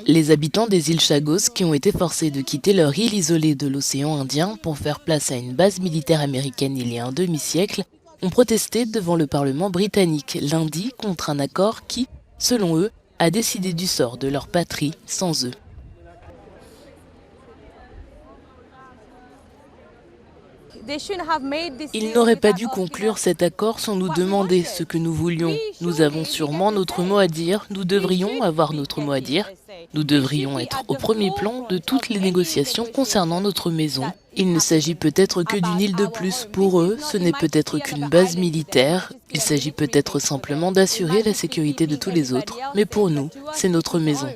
Les habitants des îles Chagos, qui ont été forcés de quitter leur île isolée de l'océan Indien pour faire place à une base militaire américaine il y a un demi-siècle, ont protesté devant le Parlement britannique lundi contre un accord qui, selon eux, a décidé du sort de leur patrie sans eux. Ils n'auraient pas dû conclure cet accord sans nous demander ce que nous voulions. Nous avons sûrement notre mot à dire, nous devrions avoir notre mot à dire. Nous devrions être au premier plan de toutes les négociations concernant notre maison. Il ne s'agit peut-être que d'une île de plus. Pour eux, ce n'est peut-être qu'une base militaire. Il s'agit peut-être simplement d'assurer la sécurité de tous les autres. Mais pour nous, c'est notre maison.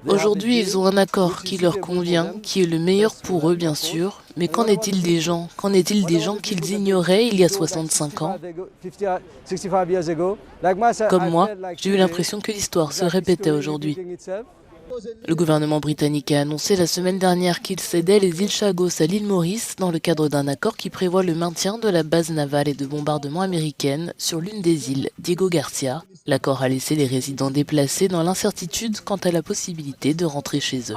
Aujourd'hui, ils ont un accord qui leur convient, qui est le meilleur pour eux, bien sûr. Mais qu'en est-il des gens? Qu'en est-il des gens qu'ils ignoraient il y a 65 ans? Comme moi, j'ai eu l'impression que l'histoire se répétait aujourd'hui. Le gouvernement britannique a annoncé la semaine dernière qu'il cédait les îles Chagos à l'île Maurice dans le cadre d'un accord qui prévoit le maintien de la base navale et de bombardement américaine sur l'une des îles, Diego Garcia. L'accord a laissé les résidents déplacés dans l'incertitude quant à la possibilité de rentrer chez eux.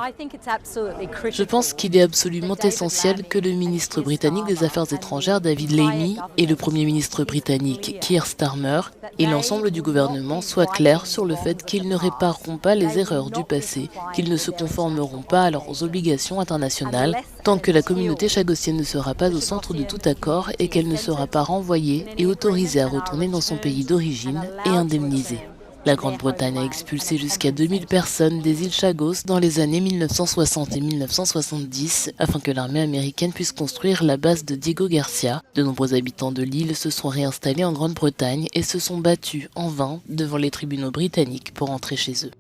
Je pense qu'il est absolument essentiel que le ministre britannique des Affaires étrangères David Lammy et le Premier ministre britannique Keir Starmer et l'ensemble du gouvernement soient clairs sur le fait qu'ils ne répareront pas les erreurs du passé, qu'ils ne se conformeront pas à leurs obligations internationales tant que la communauté chagossienne ne sera pas au centre de tout accord et qu'elle ne sera pas renvoyée et autorisée à retourner dans son pays d'origine et indemnisée. La Grande-Bretagne a expulsé jusqu'à 2000 personnes des îles Chagos dans les années 1960 et 1970 afin que l'armée américaine puisse construire la base de Diego Garcia. De nombreux habitants de l'île se sont réinstallés en Grande-Bretagne et se sont battus en vain devant les tribunaux britanniques pour rentrer chez eux.